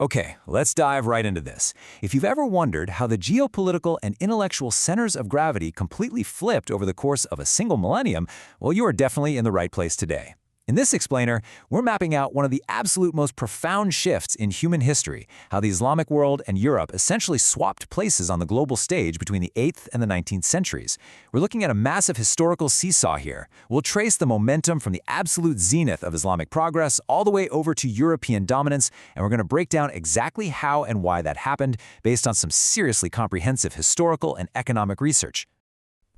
Okay, let's dive right into this. If you've ever wondered how the geopolitical and intellectual centers of gravity completely flipped over the course of a single millennium, well, you are definitely in the right place today. In this explainer, we're mapping out one of the absolute most profound shifts in human history, how the Islamic world and Europe essentially swapped places on the global stage between the 8th and the 19th centuries. We're looking at a massive historical seesaw here. We'll trace the momentum from the absolute zenith of Islamic progress all the way over to European dominance, and we're going to break down exactly how and why that happened based on some seriously comprehensive historical and economic research.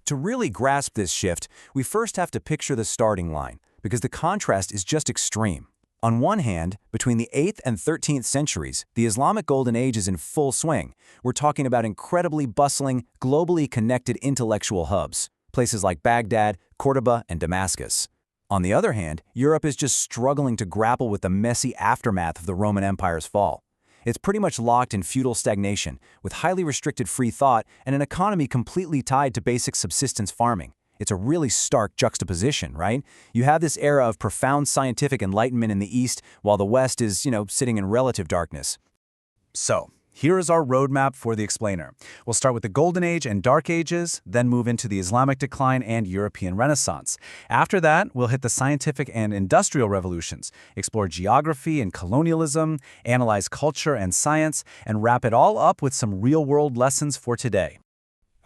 To really grasp this shift, we first have to picture the starting line, because the contrast is just extreme. On one hand, between the 8th and 13th centuries, the Islamic Golden Age is in full swing. We're talking about incredibly bustling, globally connected intellectual hubs, places like Baghdad, Cordoba, and Damascus. On the other hand, Europe is just struggling to grapple with the messy aftermath of the Roman Empire's fall. It's pretty much locked in feudal stagnation, with highly restricted free thought and an economy completely tied to basic subsistence farming. It's a really stark juxtaposition, right? You have this era of profound scientific enlightenment in the East, while the West is, sitting in relative darkness. So, here is our roadmap for the explainer. We'll start with the Golden Age and Dark Ages, then move into the Islamic decline and European Renaissance. After that, we'll hit the scientific and industrial revolutions, explore geography and colonialism, analyze culture and science, and wrap it all up with some real-world lessons for today.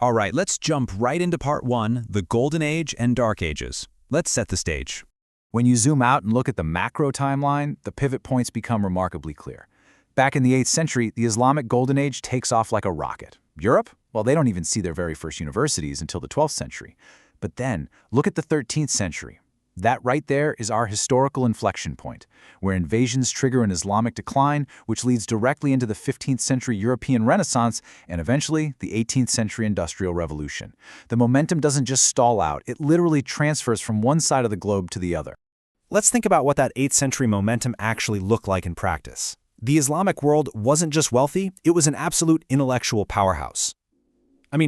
All right, let's jump right into part 1, the Golden Age and Dark Ages. Let's set the stage. When you zoom out and look at the macro timeline, the pivot points become remarkably clear. Back in the 8th century, the Islamic Golden Age takes off like a rocket. Europe? Well, they don't even see their very first universities until the 12th century. But then, look at the 13th century. That right there is our historical inflection point, where invasions trigger an Islamic decline, which leads directly into the 15th century European Renaissance and eventually the 18th century Industrial Revolution. The momentum doesn't just stall out, it literally transfers from one side of the globe to the other. Let's think about what that 8th century momentum actually looked like in practice. The Islamic world wasn't just wealthy, it was an absolute intellectual powerhouse.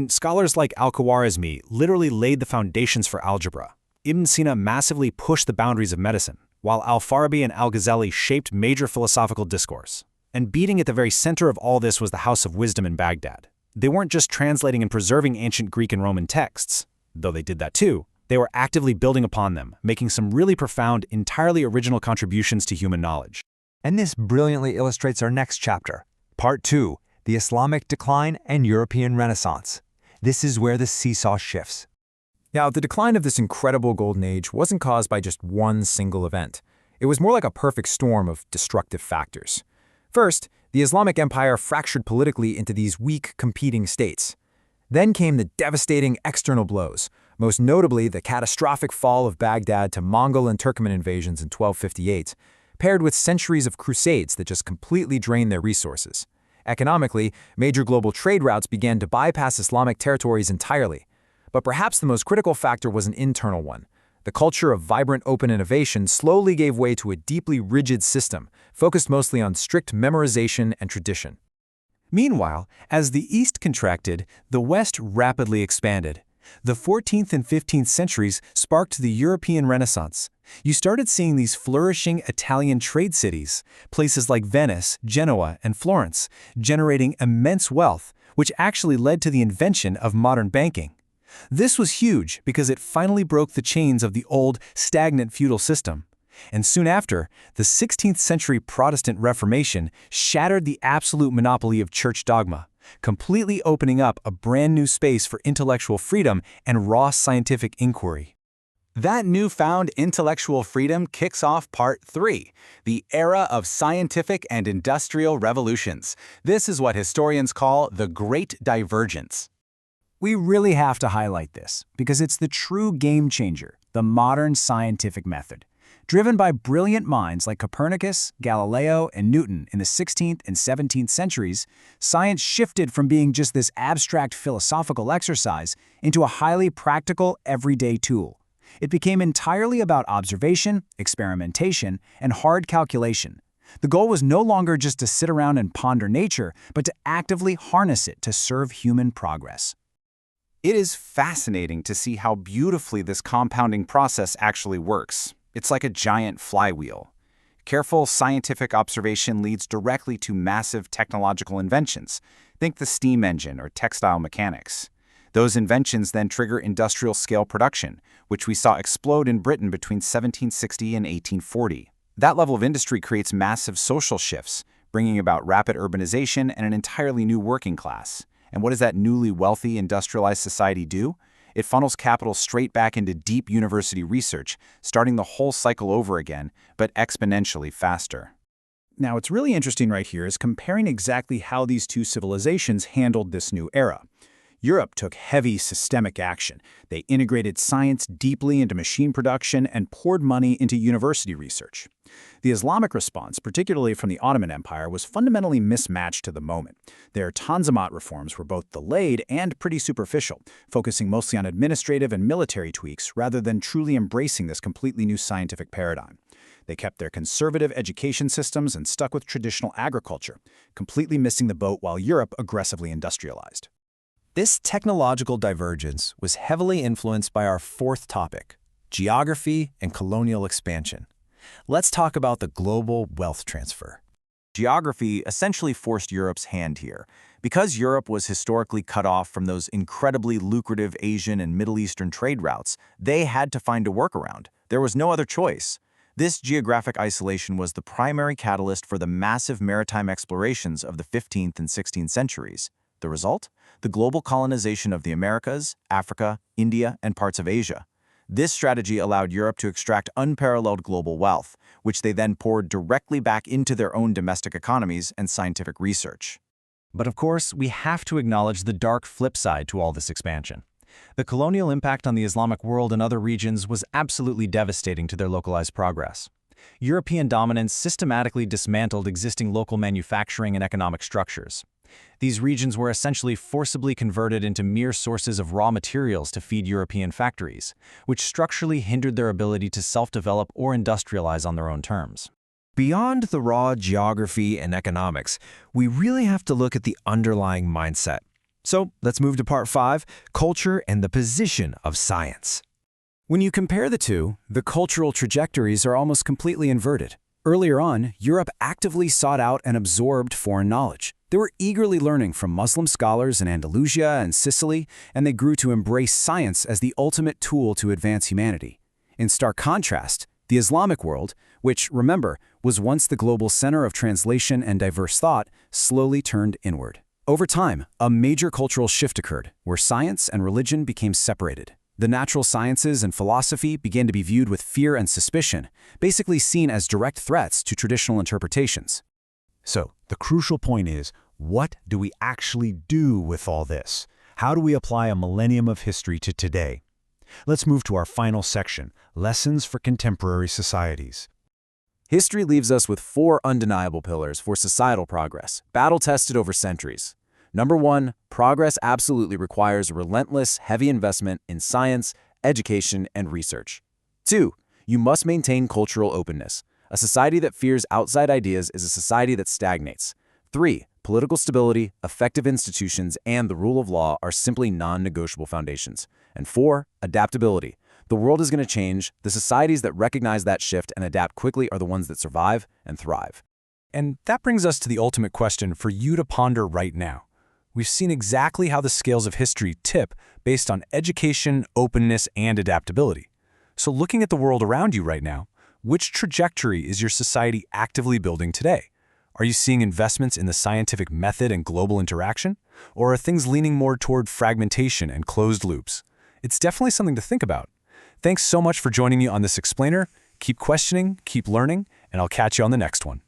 Scholars like Al-Khwarizmi literally laid the foundations for algebra. Ibn Sina massively pushed the boundaries of medicine, while Al-Farabi and Al-Ghazali shaped major philosophical discourse. And beating at the very center of all this was the House of Wisdom in Baghdad. They weren't just translating and preserving ancient Greek and Roman texts, though they did that too. They were actively building upon them, making some really profound, entirely original contributions to human knowledge. And this brilliantly illustrates our next chapter, Part 2, the Islamic Decline and European Renaissance. This is where the seesaw shifts. Now, the decline of this incredible Golden Age wasn't caused by just one single event. It was more like a perfect storm of destructive factors. First, the Islamic Empire fractured politically into these weak, competing states. Then came the devastating external blows, most notably the catastrophic fall of Baghdad to Mongol and Turkoman invasions in 1258, paired with centuries of crusades that just completely drained their resources. Economically, major global trade routes began to bypass Islamic territories entirely. But perhaps the most critical factor was an internal one. The culture of vibrant open innovation slowly gave way to a deeply rigid system, focused mostly on strict memorization and tradition. Meanwhile, as the East contracted, the West rapidly expanded. The 14th and 15th centuries sparked the European Renaissance. You started seeing these flourishing Italian trade cities, places like Venice, Genoa, and Florence, generating immense wealth, which actually led to the invention of modern banking. This was huge because it finally broke the chains of the old, stagnant feudal system. And soon after, the 16th century Protestant Reformation shattered the absolute monopoly of church dogma, completely opening up a brand new space for intellectual freedom and raw scientific inquiry. That newfound intellectual freedom kicks off Part 3, the era of scientific and industrial revolutions. This is what historians call the Great Divergence. We really have to highlight this, because it's the true game changer, the modern scientific method. Driven by brilliant minds like Copernicus, Galileo, and Newton in the 16th and 17th centuries, science shifted from being just this abstract philosophical exercise into a highly practical, everyday tool. It became entirely about observation, experimentation, and hard calculation. The goal was no longer just to sit around and ponder nature, but to actively harness it to serve human progress. It is fascinating to see how beautifully this compounding process actually works. It's like a giant flywheel. Careful scientific observation leads directly to massive technological inventions. Think the steam engine or textile mechanics. Those inventions then trigger industrial-scale production, which we saw explode in Britain between 1760 and 1840. That level of industry creates massive social shifts, bringing about rapid urbanization and an entirely new working class. And what does that newly wealthy, industrialized society do? It funnels capital straight back into deep university research, starting the whole cycle over again, but exponentially faster. Now, what's really interesting right here is comparing exactly how these two civilizations handled this new era. Europe took heavy systemic action. They integrated science deeply into machine production and poured money into university research. The Islamic response, particularly from the Ottoman Empire, was fundamentally mismatched to the moment. Their Tanzimat reforms were both delayed and pretty superficial, focusing mostly on administrative and military tweaks rather than truly embracing this completely new scientific paradigm. They kept their conservative education systems and stuck with traditional agriculture, completely missing the boat while Europe aggressively industrialized. This technological divergence was heavily influenced by our fourth topic, geography and colonial expansion. Let's talk about the global wealth transfer. Geography essentially forced Europe's hand here. Because Europe was historically cut off from those incredibly lucrative Asian and Middle Eastern trade routes, they had to find a workaround. There was no other choice. This geographic isolation was the primary catalyst for the massive maritime explorations of the 15th and 16th centuries. The result? The global colonization of the Americas, Africa, India, and parts of Asia. This strategy allowed Europe to extract unparalleled global wealth, which they then poured directly back into their own domestic economies and scientific research. But of course, we have to acknowledge the dark flip side to all this expansion. The colonial impact on the Islamic world and other regions was absolutely devastating to their localized progress. European dominance systematically dismantled existing local manufacturing and economic structures. These regions were essentially forcibly converted into mere sources of raw materials to feed European factories, which structurally hindered their ability to self-develop or industrialize on their own terms. Beyond the raw geography and economics, we really have to look at the underlying mindset. So let's move to part 5, culture and the position of science. When you compare the two, the cultural trajectories are almost completely inverted. Earlier on, Europe actively sought out and absorbed foreign knowledge. They were eagerly learning from Muslim scholars in Andalusia and Sicily, and they grew to embrace science as the ultimate tool to advance humanity. In stark contrast, the Islamic world, which, remember, was once the global center of translation and diverse thought, slowly turned inward. Over time, a major cultural shift occurred, where science and religion became separated. The natural sciences and philosophy began to be viewed with fear and suspicion, basically seen as direct threats to traditional interpretations. So, the crucial point is, what do we actually do with all this? How do we apply a millennium of history to today? Let's move to our final section, Lessons for Contemporary Societies. History leaves us with 4 undeniable pillars for societal progress, battle-tested over centuries. Number 1, progress absolutely requires relentless, heavy investment in science, education, and research. 2, you must maintain cultural openness. A society that fears outside ideas is a society that stagnates. 3, political stability, effective institutions, and the rule of law are simply non-negotiable foundations. And 4, adaptability. The world is going to change. The societies that recognize that shift and adapt quickly are the ones that survive and thrive. And that brings us to the ultimate question for you to ponder right now. We've seen exactly how the scales of history tip based on education, openness, and adaptability. So looking at the world around you right now, which trajectory is your society actively building today? Are you seeing investments in the scientific method and global interaction? Or are things leaning more toward fragmentation and closed loops? It's definitely something to think about. Thanks so much for joining me on this explainer. Keep questioning, keep learning, and I'll catch you on the next one.